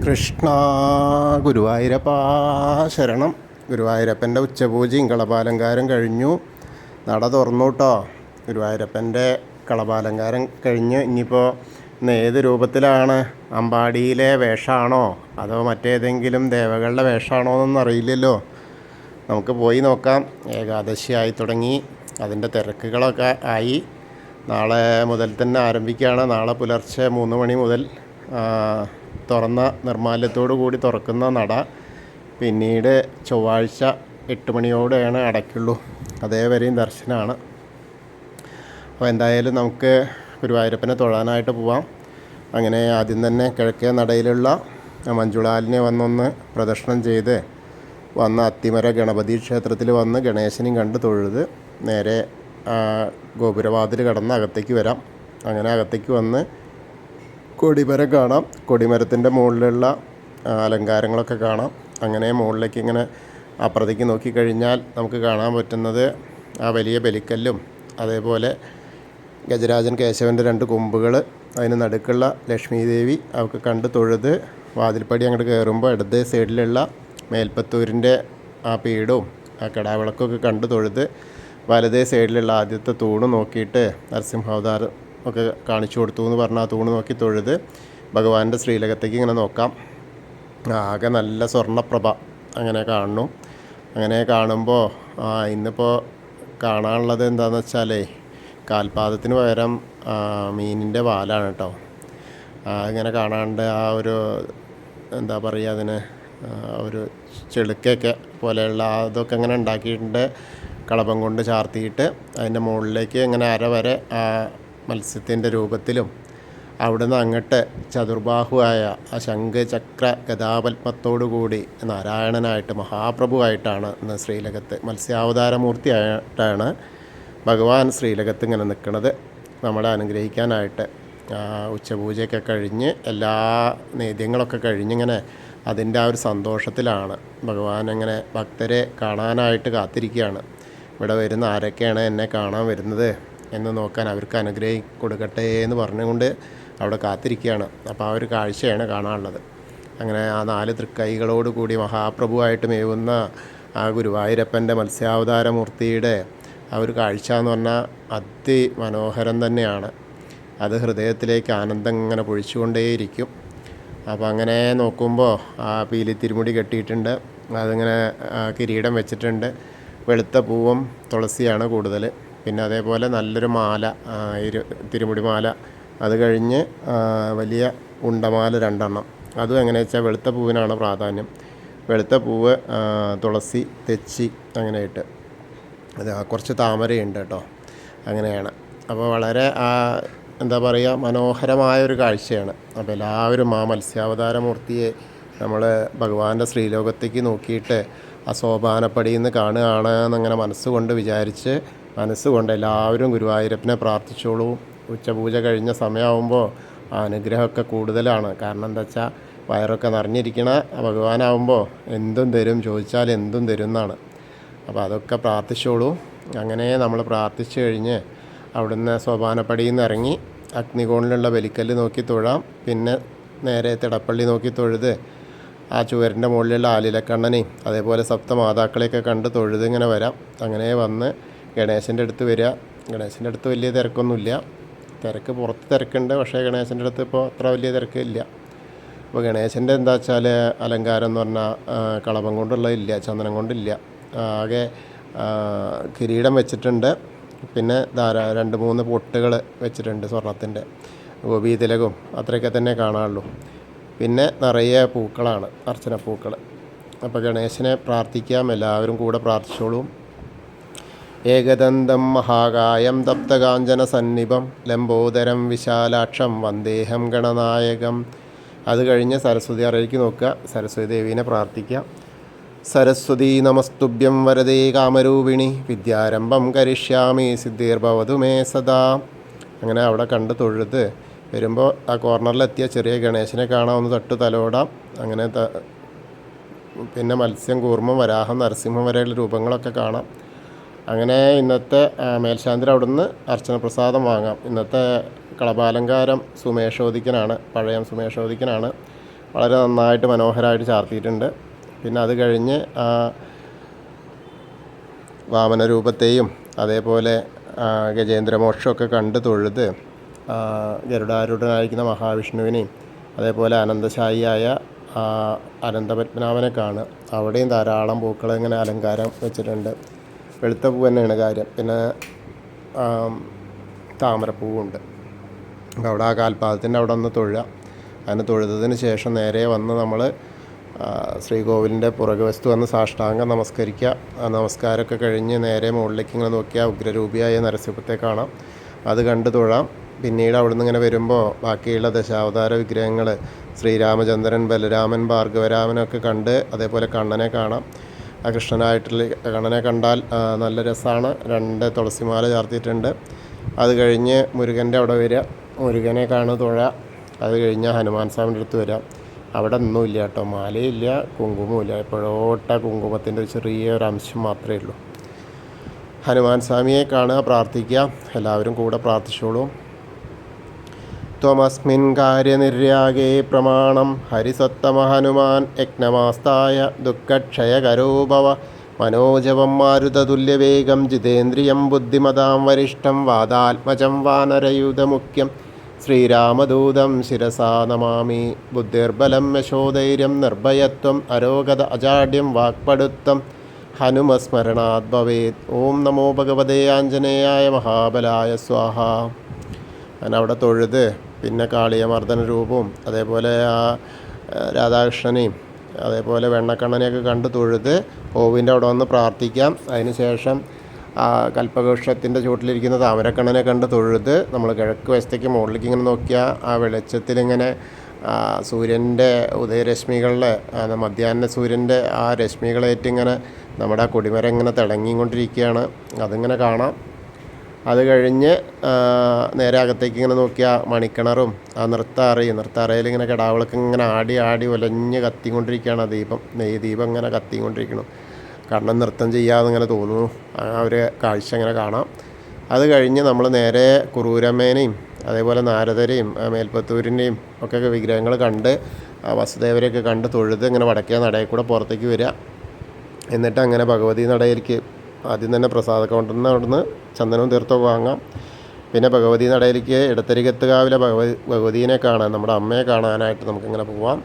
കൃഷ്ണ ഗുരുവായൂരപ്പ ശരണം. ഗുരുവായൂരപ്പൻ്റെ ഉച്ചപൂജയും കളഭാലങ്കാരം കഴിഞ്ഞു. നട തുറന്നു കേട്ടോ. ഗുരുവായൂരപ്പൻ്റെ കളഭാലങ്കാരം കഴിഞ്ഞ് ഇനിയിപ്പോൾ ഇന്ന് ഏത് രൂപത്തിലാണ്? അമ്പാടിയിലെ വേഷമാണോ അതോ മറ്റേതെങ്കിലും ദേവകളുടെ വേഷമാണോ എന്നൊന്നും അറിയില്ലല്ലോ. നമുക്ക് പോയി നോക്കാം. ഏകാദശി ആയി തുടങ്ങി, അതിൻ്റെ തിരക്കുകളൊക്കെ ആയി. നാളെ മുതൽ തന്നെ ആരംഭിക്കുകയാണ്. നാളെ പുലർച്ചെ 3 മണി മുതൽ തുറന്ന നിർമ്മാല്യത്തോടു കൂടി തുറക്കുന്ന നട പിന്നീട് ചൊവ്വാഴ്ച 8 മണിയോടെയാണ് അടയ്ക്കുള്ളൂ. അതേവരെയും ദർശനമാണ്. അപ്പോൾ എന്തായാലും നമുക്ക് ഗുരുവായൂരപ്പനെ തൊഴാനായിട്ട് പോവാം. അങ്ങനെ ആദ്യം തന്നെ കിഴക്കേ നടയിലുള്ള മഞ്ജുളാലിനെ വന്നൊന്ന് പ്രദക്ഷിണം ചെയ്ത് വന്ന് അത്തിമര ഗണപതി ക്ഷേത്രത്തിൽ വന്ന് ഗണേശനെയും കണ്ട് തൊഴുത് നേരെ ഗോപുരവാതിൽ കടന്ന് അകത്തേക്ക് വരാം. അങ്ങനെ അകത്തേക്ക് വന്ന് കൊടിമരം കാണാം. കൊടിമരത്തിൻ്റെ മുകളിലുള്ള അലങ്കാരങ്ങളൊക്കെ കാണാം. അങ്ങനെ മുകളിലേക്ക് ഇങ്ങനെ അപ്പുറത്തേക്ക് നോക്കിക്കഴിഞ്ഞാൽ നമുക്ക് കാണാൻ പറ്റുന്നത് ആ വലിയ ബലിക്കല്ലും അതേപോലെ ഗജരാജൻ കേശവൻ്റെ 2 കൊമ്പുകൾ, അതിന് നടുക്കുള്ള ലക്ഷ്മി ദേവി അവർക്ക് കണ്ട് തൊഴുത് വാതിൽപ്പടി അങ്ങോട്ട് കയറുമ്പോൾ ഇടത് സൈഡിലുള്ള മേൽപ്പത്തൂരിൻ്റെ ആ പീഠവും ആ കടാവിളക്കൊക്കെ കണ്ട് തൊഴുത് വലതേ സൈഡിലുള്ള ആദ്യത്തെ തൂണ് നോക്കിയിട്ട് നരസിംഹാവതാരം ഒക്കെ കാണിച്ചു കൊടുത്തു എന്ന് പറഞ്ഞാൽ ആ തൂണ് നോക്കി തൊഴുത് ഭഗവാന്റെ ശ്രീലകത്തേക്ക് ഇങ്ങനെ നോക്കാം. ആകെ നല്ല സ്വർണ്ണപ്രഭ അങ്ങനെ കാണുന്നു. അങ്ങനെ കാണുമ്പോൾ ഇന്നിപ്പോൾ കാണാനുള്ളത് എന്താണെന്ന് വെച്ചാൽ കാൽപാദത്തിന് പകരം മീനിൻ്റെ വാലാണ് കേട്ടോ. ഇങ്ങനെ കാണാണ്ട് ആ ഒരു എന്താ പറയുക, അതിന് ഒരു ചെളുക്കൊക്കെ പോലെയുള്ള അതൊക്കെ ഇങ്ങനെ ഉണ്ടാക്കിയിട്ടുണ്ട്. കളഭം കൊണ്ട് ചാർത്തിയിട്ട് അതിൻ്റെ മുകളിലേക്ക് ഇങ്ങനെ അരവരെ മത്സ്യത്തിൻ്റെ രൂപത്തിലും അവിടുന്ന് അങ്ങോട്ട് ചതുർബാഹുവായ ആ ശംഖ് ചക്ര ഗദാപത്മത്തോടു കൂടി നാരായണനായിട്ട് മഹാപ്രഭുവായിട്ടാണ് ഇന്ന് ശ്രീലകത്ത് മത്സ്യാവതാരമൂർത്തിയായിട്ടാണ് ഭഗവാൻ ശ്രീലകത്ത് ഇങ്ങനെ നിൽക്കുന്നത് നമ്മളെ അനുഗ്രഹിക്കാനായിട്ട്. ഉച്ചപൂജയൊക്കെ കഴിഞ്ഞ് എല്ലാ നേദ്യങ്ങളൊക്കെ കഴിഞ്ഞിങ്ങനെ അതിൻ്റെ ആ ഒരു സന്തോഷത്തിലാണ് ഭഗവാൻ. അങ്ങനെ ഭക്തരെ കാണാനായിട്ട് കാത്തിരിക്കുകയാണ്. ഇവിടെ വരുന്ന ആരൊക്കെയാണ് എന്നെ കാണാൻ വരുന്നത് എന്ന് നോക്കാൻ അവർക്ക് അനുഗ്രഹം കൊടുക്കട്ടെ എന്ന് പറഞ്ഞുകൊണ്ട് അവിടെ കാത്തിരിക്കുകയാണ്. അപ്പോൾ ആ ഒരു കാഴ്ചയാണ് കാണാനുള്ളത്. അങ്ങനെ ആ 4 തൃക്കൈകളോട് കൂടി മഹാപ്രഭുവായിട്ട് മേവുന്ന ആ ഗുരുവായൂരപ്പൻ്റെ മത്സ്യാവതാരമൂർത്തിയുടെ ആ ഒരു കാഴ്ച എന്ന് പറഞ്ഞാൽ അതിമനോഹരം തന്നെയാണ്. അത് ഹൃദയത്തിലേക്ക് ആനന്ദം ഇങ്ങനെ പൊഴിച്ചുകൊണ്ടേയിരിക്കും. അപ്പോൾ അങ്ങനെ നോക്കുമ്പോൾ ആ പീലി തിരുമുടി കെട്ടിയിട്ടുണ്ട്, അതിങ്ങനെ കിരീടം വെച്ചിട്ടുണ്ട്. വെളുത്ത പൂവും തുളസിയാണ് കൂടുതൽ. പിന്നെ അതേപോലെ നല്ലൊരു മാല, തിരുമുടി മാല, അത് കഴിഞ്ഞ് വലിയ ഉണ്ടമാല 2 എണ്ണം. അതും എങ്ങനെയാ വെച്ചാൽ വെളുത്ത പൂവിനാണ് പ്രാധാന്യം. വെളുത്ത പൂവ്, തുളസി, തെച്ചി അങ്ങനെയായിട്ട് അത് കുറച്ച് താമരയുണ്ട് കേട്ടോ. അങ്ങനെയാണ്. അപ്പോൾ വളരെ എന്താ പറയുക, മനോഹരമായൊരു കാഴ്ചയാണ്. അപ്പോൾ എല്ലാവരും ആ മത്സ്യാവതാരമൂർത്തിയെ നമ്മൾ ഭഗവാന്റെ ശ്രീലോകത്തേക്ക് നോക്കിയിട്ട് ആ സോപാനപ്പടിയിൽ നിന്ന് കാണുകയാണ് എന്നങ്ങനെ മനസ്സുകൊണ്ട് വിചാരിച്ച് മനസ്സുകൊണ്ട് എല്ലാവരും ഗുരുവായൂരപ്പനെ പ്രാർത്ഥിച്ചോളൂ. ഉച്ചപൂജ കഴിഞ്ഞ സമയമാകുമ്പോൾ ആ അനുഗ്രഹമൊക്കെ കൂടുതലാണ്. കാരണം എന്താ വെച്ചാൽ വയറൊക്കെ നിറഞ്ഞിരിക്കണ ഭഗവാനാവുമ്പോൾ എന്തും തരും, ചോദിച്ചാൽ എന്തും തരും എന്നാണ്. അപ്പോൾ അതൊക്കെ പ്രാർത്ഥിച്ചോളൂ. അങ്ങനെ നമ്മൾ പ്രാർത്ഥിച്ചു കഴിഞ്ഞ് അവിടുന്ന് സോപാനപ്പടിയിൽ നിന്ന് ഇറങ്ങി അഗ്നികോണിലുള്ള ബലിക്കല്ല് നോക്കി തൊഴാം. പിന്നെ നേരെ തിടപ്പള്ളി നോക്കി തൊഴുത് ആ ചുവരിൻ്റെ മുകളിലുള്ള ആലിലക്കണ്ണനെയും അതേപോലെ സപ്തമാതാക്കളെയൊക്കെ കണ്ട് തൊഴുത് ഇങ്ങനെ വരാം. അങ്ങനെ വന്ന് ഗണേശൻ്റെ അടുത്ത് വരിക. ഗണേശൻ്റെ അടുത്ത് വലിയ തിരക്കൊന്നുമില്ല. തിരക്ക് പുറത്ത് തിരക്കുണ്ട്, പക്ഷേ ഗണേശൻ്റെ അടുത്ത് ഇപ്പോൾ അത്ര വലിയ തിരക്കില്ല. അപ്പോൾ ഗണേശൻ്റെ എന്താ വെച്ചാൽ അലങ്കാരം എന്ന് പറഞ്ഞാൽ കളഭം കൊണ്ടുള്ളതില്ല, ചന്ദനം കൊണ്ടില്ല. ആകെ കിരീടം വെച്ചിട്ടുണ്ട്. പിന്നെ 2-3 പൊട്ടുകൾ വെച്ചിട്ടുണ്ട് സ്വർണത്തിൻ്റെ, ഗോപീതിലകവും അത്രയൊക്കെ തന്നെ കാണാനുള്ളൂ. പിന്നെ നിറയെ പൂക്കളാണ്, അർച്ചനപ്പൂക്കൾ. അപ്പോൾ ഗണേശനെ പ്രാർത്ഥിക്കാം. എല്ലാവരും കൂടെ പ്രാർത്ഥിച്ചോളൂ. ഏകദന്തം മഹാകായം തപ്തകാഞ്ചന സന്നിഭം ലംബോദരം വിശാലാക്ഷം വന്ദേഹം ഗണനായകം. അത് കഴിഞ്ഞ് സരസ്വതി അറയിലേക്ക് നോക്കുക, സരസ്വതി ദേവീനെ പ്രാർത്ഥിക്കാം. സരസ്വതി നമസ്തുഭ്യം വരദേ കാമരൂപിണി വിദ്യാരംഭം കരിഷ്യാമി സിദ്ധിർഭവതു മേ സദാ. അങ്ങനെ അവിടെ കണ്ട് തൊഴുത് വരുമ്പോൾ ആ കോർണറിലെത്തിയ ചെറിയ ഗണേശനെ കാണാം, ഒന്ന് തൊട്ട് തലോടാം. അങ്ങനെ പിന്നെ മത്സ്യം, കൂർമ്മം, വരാഹം, നരസിംഹം വരെയുള്ള രൂപങ്ങളൊക്കെ കാണാം. അങ്ങനെ ഇന്നത്തെ മേൽശാന്തി അവിടുന്ന് അർച്ചന പ്രസാദം വാങ്ങാം. ഇന്നത്തെ കളഭാലങ്കാരം സുമേഷോദിക്കനാണ്, പഴയ സുമേഷോദിക്കനാണ്. വളരെ നന്നായിട്ട് മനോഹരമായിട്ട് ചാർത്തിയിട്ടുണ്ട്. പിന്നെ അത് കഴിഞ്ഞ് വാമനരൂപത്തെയും അതേപോലെ ഗജേന്ദ്രമോക്ഷമൊക്കെ കണ്ട് തൊഴുത് ഗരുഡാരൂഢനായിരിക്കുന്ന മഹാവിഷ്ണുവിനെയും അതേപോലെ അനന്തശായിയായ അനന്തപത്മനാഭനെ കാണുക. അവിടെയും ധാരാളം പൂക്കൾ ഇങ്ങനെ അലങ്കാരം വെച്ചിട്ടുണ്ട്. വെളുത്ത പൂ തന്നെയാണ് കാര്യം. പിന്നെ താമരപ്പൂവുണ്ട്. അപ്പോൾ അവിടെ ആ കാൽപാദത്തിൻ്റെ അവിടെ ഒന്ന് തൊഴുക. അതിന് തൊഴുതതിന് ശേഷം നേരെ വന്ന് നമ്മൾ ശ്രീകോവിലിൻ്റെ പുറകുവശത്ത് വന്ന് സാഷ്ടാംഗം നമസ്കരിക്കുക. ആ നമസ്കാരമൊക്കെ കഴിഞ്ഞ് നേരെ മുകളിലേക്ക് ഇങ്ങനെ നോക്കിയാൽ ഉഗ്രരൂപിയായ നരസിംഹത്തെ കാണാം. അത് കണ്ട് തൊഴാം. പിന്നീട് അവിടെ നിന്ന് ഇങ്ങനെ വരുമ്പോൾ ബാക്കിയുള്ള ദശാവതാര വിഗ്രഹങ്ങൾ ശ്രീരാമചന്ദ്രൻ, ബലരാമൻ, ഭാർഗവരാമനൊക്കെ കണ്ട് അതേപോലെ കണ്ണനെ കാണാം. ആ കൃഷ്ണനായിട്ടുള്ള കണ്ണനെ കണ്ടാൽ നല്ല രസമാണ്. 2 തുളസിമാല ചാർത്തിയിട്ടുണ്ട്. അത് കഴിഞ്ഞ് മുരുകൻ്റെ അവിടെ വരിക, മുരുകനെ കാണുക, തൊഴുക. അത് കഴിഞ്ഞ് ഹനുമാൻ സ്വാമിൻ്റെ അടുത്ത് വരിക. അവിടെ ഒന്നുമില്ല കേട്ടോ, മാലയില്ല, കുങ്കുമമില്ല. എപ്പോഴോട്ട കുങ്കുമത്തിൻ്റെ ഒരു ചെറിയൊരു അംശം മാത്രമേ ഉള്ളൂ. ഹനുമാൻ സ്വാമിയെ കാണുക, പ്രാർത്ഥിക്കുക. എല്ലാവരും കൂടെ പ്രാർത്ഥിച്ചോളൂ. ത്വമസ്മിൻ കാര്യനിര്യാഗേ പ്രമാണം ഹരിസത്തമ ഹനുമാൻ യജ്ഞമാസ്തായ ദുഃഖക്ഷയകരോ ഭവ മനോജവം മാരുതതുല്യവേഗം ജിതേന്ദ്രിയം ബുദ്ധിമതാം വരിഷ്ഠം വാദാത്മജം വാനരയൂഥമുഖ്യം ശ്രീരാമദൂതം ശിരസാ നമാമി. ബുദ്ധിർബലം യശോധൈര്യം നിർഭയത്വം അരോഗത അജാഡ്യം വാക്പടുത്തം ഹനുമസ്മരണാത് ഭവേത്. ഓം നമോ ഭഗവതേ ആഞ്ജനേയായ മഹാബലായ സ്വാഹ. ഞാൻ അവിടെ തൊഴുത് പിന്നെ കാളിയമർദ്ദന രൂപവും അതേപോലെ രാധാകൃഷ്ണനെയും അതേപോലെ വെണ്ണക്കണ്ണനെയൊക്കെ കണ്ട് തൊഴുത് ഓവിൻ്റെ അവിടെ വന്ന് പ്രാർത്ഥിക്കാം. അതിന് ശേഷം കൽപ്പവൃക്ഷത്തിൻ്റെ ചുവട്ടിലിരിക്കുന്ന താമരക്കണ്ണനെ കണ്ട് തൊഴുത് നമ്മൾ കിഴക്ക് വശത്തേക്ക് മുകളിലേക്ക് ഇങ്ങനെ നോക്കിയാൽ ആ വെളിച്ചത്തിലിങ്ങനെ സൂര്യൻ്റെ ഉദയരശ്മികളിലെ മധ്യാഹ്ന സൂര്യൻ്റെ ആ രശ്മികളേറ്റിങ്ങനെ നമ്മുടെ ആ കൊടിമരം ഇങ്ങനെ തിളങ്ങിക്കൊണ്ടിരിക്കുകയാണ്. അതിങ്ങനെ കാണാം. അത് കഴിഞ്ഞ് നേരെ അകത്തേക്ക് ഇങ്ങനെ നോക്കിയാൽ മണിക്കിണറും ആ നൃത്താറയിൽ ഇങ്ങനെ കിടാവിളക്ക് ഇങ്ങനെ ആടി ആടി ഒലഞ്ഞ് കത്തിക്കൊണ്ടിരിക്കുകയാണ്. ദീപം ഇങ്ങനെ കത്തിക്കൊണ്ടിരിക്കണം. കണ്ണൻ നൃത്തം ചെയ്യാതെ ഇങ്ങനെ തോന്നുന്നു. ആ ഒരു കാഴ്ച ഇങ്ങനെ കാണാം. അത് കഴിഞ്ഞ് നമ്മൾ നേരെ കുറൂരമ്മേനെയും അതേപോലെ നാരദരെയും മേൽപ്പത്തൂരിൻ്റെയും ഒക്കെ വിഗ്രഹങ്ങൾ കണ്ട് വസുദേവരെയൊക്കെ കണ്ട് തൊഴുത് ഇങ്ങനെ വടക്കേ നടയിൽ കൂടെ പുറത്തേക്ക് വരിക. എന്നിട്ട് അങ്ങനെ ഭഗവതി നടയിലേക്ക് ആദ്യം തന്നെ പ്രസാദ കൗണ്ടറിൽ അവിടുന്ന് ചന്ദനവും തീർത്ഥവും വാങ്ങാം. പിന്നെ ഭഗവതി നടയിലേക്ക് ഇടത്തരികത്തുകാവിലെ ഭഗവതീനെ കാണാൻ, നമ്മുടെ അമ്മയെ കാണാനായിട്ട് നമുക്കിങ്ങനെ പോവാം.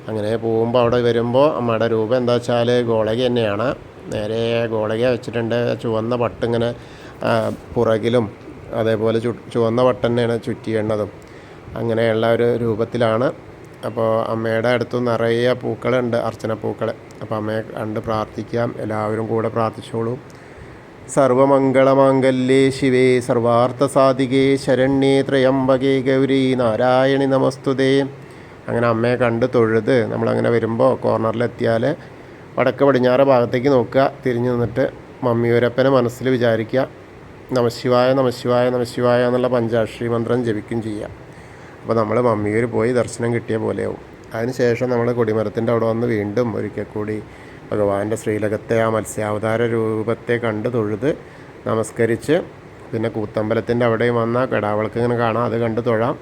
അങ്ങനെ പോകുമ്പോൾ അവിടെ വരുമ്പോൾ അമ്മയുടെ രൂപം എന്താ വെച്ചാൽ ഗോളക തന്നെയാണ്. നേരെ ഗോളക വെച്ചിട്ടുണ്ട്. ചുവന്ന പട്ടിങ്ങനെ പുറകിലും അതേപോലെ ചുവന്ന പട്ട് തന്നെയാണ് ചുറ്റിയേണ്ടതും. അങ്ങനെയുള്ള ഒരു രൂപത്തിലാണ്. അപ്പോൾ അമ്മയുടെ അടുത്ത് നിറയെ പൂക്കളുണ്ട്, അർച്ചന പൂക്കൾ. അപ്പോൾ അമ്മയെ കണ്ട് പ്രാർത്ഥിക്കാം. എല്ലാവരും കൂടെ പ്രാർത്ഥിച്ചോളൂ. സർവമംഗളമാംഗല്യേ ശിവേ സർവാർത്ഥസാധികേ ശരണ്യേ ത്രയംബകേ ഗൗരി നാരായണി നമസ്തുതേ. അങ്ങനെ അമ്മയെ കണ്ട് തൊഴുത് നമ്മളങ്ങനെ വരുമ്പോൾ കോർണറിലെത്തിയാൽ വടക്ക് പടിഞ്ഞാറ് ഭാഗത്തേക്ക് നോക്കുക. തിരിഞ്ഞു നിന്നിട്ട് മമ്മിയൂരപ്പനെ മനസ്സിൽ വിചാരിക്കുക. നമശിവായ നമശിവായ നമശിവായ എന്നുള്ള പഞ്ചാക്ഷരി മന്ത്രം ജപിക്കും ചെയ്യുക. അപ്പോൾ നമ്മൾ മമ്മിയൂർ പോയി ദർശനം കിട്ടിയ പോലെയാവും. അതിനുശേഷം നമ്മൾ കൊടിമരത്തിൻ്റെ അവിടെ വന്ന് വീണ്ടും ഒരിക്കൽ കൂടി ഭഗവാന്റെ ശ്രീലകത്തെ ആ മത്സ്യാവതാര രൂപത്തെ കണ്ട് തൊഴുത് നമസ്കരിച്ച് പിന്നെ കൂത്തമ്പലത്തിൻ്റെ അവിടെയും വന്നാൽ കിടാവിളക്ക് ഇങ്ങനെ കാണാം, അത് കണ്ട് തൊഴാം.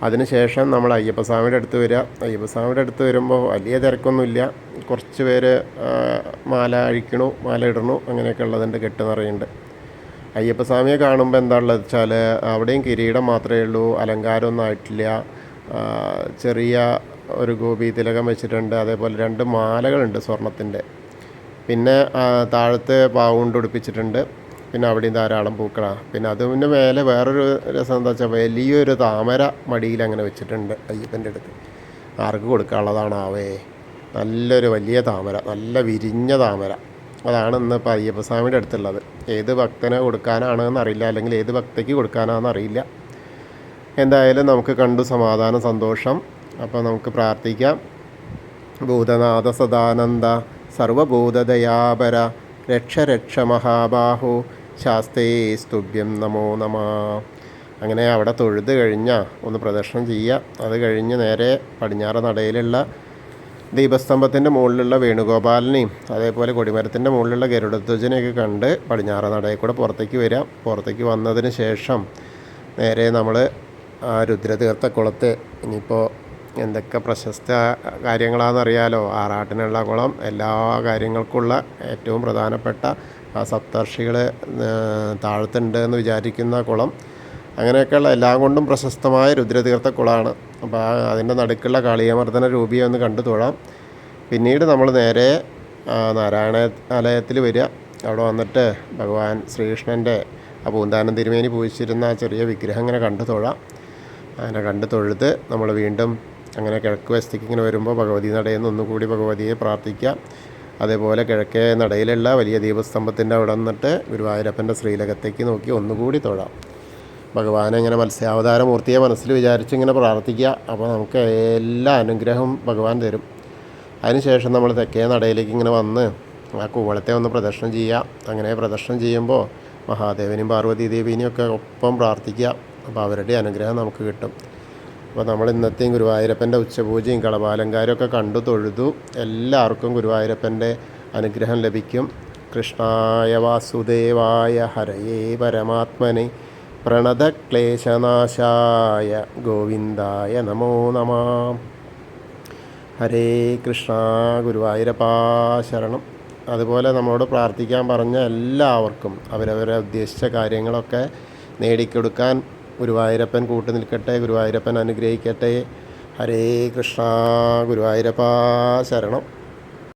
അതിനുശേഷം നമ്മൾ അയ്യപ്പസ്വാമിയുടെ അടുത്ത് വരിക. അയ്യപ്പസ്വാമിയുടെ അടുത്ത് വരുമ്പോൾ വലിയ തിരക്കൊന്നുമില്ല. കുറച്ച് പേര് മാല അഴിക്കണു, മാല ഇടണു, അങ്ങനെയൊക്കെ ഉള്ളതിൻ്റെ കെട്ട് നിറയുണ്ട്. അയ്യപ്പസ്വാമിയെ കാണുമ്പോൾ എന്താ ഉള്ളത് വെച്ചാൽ അവിടെയും കിരീടം മാത്രമേ ഉള്ളൂ, അലങ്കാരമൊന്നും ആയിട്ടില്ല. ചെറിയ ഒരു ഗോപി തിലകം വെച്ചിട്ടുണ്ട്. അതേപോലെ 2 മാലകളുണ്ട് സ്വർണത്തിൻ്റെ. പിന്നെ താഴത്ത് പാവുകൊണ്ട് ഉടുപ്പിച്ചിട്ടുണ്ട്. പിന്നെ അവിടെയും ധാരാളം പൂക്കളാണ്. പിന്നെ അതിന് മേലെ വേറൊരു രസം എന്താ വെച്ചാൽ വലിയൊരു താമര മടിയിൽ അങ്ങനെ വെച്ചിട്ടുണ്ട് അയ്യപ്പൻ്റെ അടുത്ത്. ആർക്ക് കൊടുക്കാനുള്ളതാണാവേ? നല്ലൊരു വലിയ താമര, നല്ല വിരിഞ്ഞ താമര. അതാണ് ഇന്നിപ്പോൾ അയ്യപ്പസ്വാമിയുടെ അടുത്തുള്ളത്. ഏത് ഭക്തന് കൊടുക്കാനാണെന്ന് അറിയില്ല, അല്ലെങ്കിൽ ഏത് ഭക്തയ്ക്ക് കൊടുക്കാനാണെന്ന് അറിയില്ല. എന്തായാലും നമുക്ക് കണ്ടു സമാധാനം, സന്തോഷം. അപ്പോൾ നമുക്ക് പ്രാർത്ഥിക്കാം. ഭൂതനാഥ സദാനന്ദ സർവഭൂതദയാപര രക്ഷ രക്ഷ മഹാബാഹു ശാസ്തേ സ്തുഭ്യം നമോ നമ. അങ്ങനെ അവിടെ തൊഴുത് കഴിഞ്ഞാൽ ഒന്ന് പ്രദർശനം ചെയ്യുക. അത് കഴിഞ്ഞ് നേരെ പടിഞ്ഞാറ് നടയിലുള്ള ദീപസ്തംഭത്തിൻ്റെ മുകളിലുള്ള വേണുഗോപാലനെയും അതേപോലെ കൊടിമരത്തിൻ്റെ മുകളിലുള്ള ഗരുഡധ്വജനെയൊക്കെ കണ്ട് പടിഞ്ഞാറ് നടയിൽ കൂടെ പുറത്തേക്ക് വരിക. പുറത്തേക്ക് വന്നതിന് ശേഷം നേരെ നമ്മൾ ആ രുദ്രതീർത്ഥക്കുളത്ത് ഇനിയിപ്പോൾ എന്തൊക്കെ പ്രശസ്ത കാര്യങ്ങളാണെന്നറിയാലോ. ആറാട്ടിനുള്ള കുളം, എല്ലാ കാര്യങ്ങൾക്കുള്ള ഏറ്റവും പ്രധാനപ്പെട്ട ആ സപ്തർഷികൾ താഴത്തുണ്ട് എന്ന് വിചാരിക്കുന്ന കുളം, അങ്ങനെയൊക്കെയുള്ള എല്ലാം കൊണ്ടും പ്രശസ്തമായ രുദ്രതീർത്ഥ കുളമാണ്. അപ്പോൾ അതിൻ്റെ നടുക്കുള്ള കാളിയമർദ്ദന രൂപിയെ ഒന്ന് കണ്ടു തൊഴാം. പിന്നീട് നമ്മൾ നേരെ നാരായണാലയത്തിൽ വരിക. അവിടെ വന്നിട്ട് ഭഗവാൻ ശ്രീകൃഷ്ണൻ്റെ ആ പൂന്താനം തിരുമേനി പൂജിച്ചിരുന്ന ആ ചെറിയ വിഗ്രഹം ഇങ്ങനെ കണ്ടു തൊഴാം. അങ്ങനെ കണ്ടു തൊഴുത് നമ്മൾ വീണ്ടും അങ്ങനെ കിഴക്ക് വശത്തേക്ക് ഇങ്ങനെ വരുമ്പോൾ ഭഗവതി നടയിൽ നിന്ന് ഒന്നുകൂടി ഭഗവതിയെ പ്രാർത്ഥിക്കാം. അതേപോലെ കിഴക്കേ നടയിലുള്ള വലിയ ദീപസ്തംഭത്തിൻ്റെ അവിടെ നിന്നിട്ട് ഗുരുവായൂരപ്പൻ്റെ ശ്രീലകത്തേക്ക് നോക്കി ഒന്നുകൂടി തൊഴാം. ഭഗവാനെ ഇങ്ങനെ മത്സ്യാവതാര മൂർത്തിയെ മനസ്സിൽ വിചാരിച്ച് ഇങ്ങനെ പ്രാർത്ഥിക്കുക. അപ്പോൾ നമുക്ക് എല്ലാ അനുഗ്രഹവും ഭഗവാൻ തരും. അതിനുശേഷം നമ്മൾ തെക്കേ നടയിലേക്ക് ഇങ്ങനെ വന്ന് ആ കൂവളത്തെ ഒന്ന് പ്രദക്ഷിണം ചെയ്യുക. അങ്ങനെ പ്രദക്ഷിണം ചെയ്യുമ്പോൾ മഹാദേവനെയും പാർവതി ദേവീനെയും ഒക്കെ ഒപ്പം പ്രാർത്ഥിക്കുക. അപ്പോൾ അവരുടെ അനുഗ്രഹം നമുക്ക് കിട്ടും. അപ്പോൾ നമ്മൾ ഇന്നത്തെയും ഗുരുവായൂരപ്പൻ്റെ ഉച്ചപൂജയും കളഭാലങ്കാരവും ഒക്കെ കണ്ടു തൊഴുതു. എല്ലാവർക്കും ഗുരുവായൂരപ്പൻ്റെ അനുഗ്രഹം ലഭിക്കും. കൃഷ്ണായ വാസുദേവായ ഹരയേ പരമാത്മനെ പ്രണതക്ലേശനാശായ ഗോവിന്ദായ നമോ നമഃ. ഹരേ കൃഷ്ണ. ഗുരുവായൂരപ്പാ ശരണം. അതുപോലെ നമ്മളോട് പ്രാർത്ഥിക്കാൻ പറഞ്ഞ എല്ലാവർക്കും അവരവരെ ഉദ്ദേശിച്ച കാര്യങ്ങളൊക്കെ നേടിക്കൊടുക്കാൻ ഗുരുവായൂരപ്പൻ കൂട്ടു നിൽക്കട്ടെ. ഗുരുവായൂരപ്പൻ അനുഗ്രഹിക്കട്ടെ. ഹരേ കൃഷ്ണ. ഗുരുവായൂരപ്പാ ശരണം.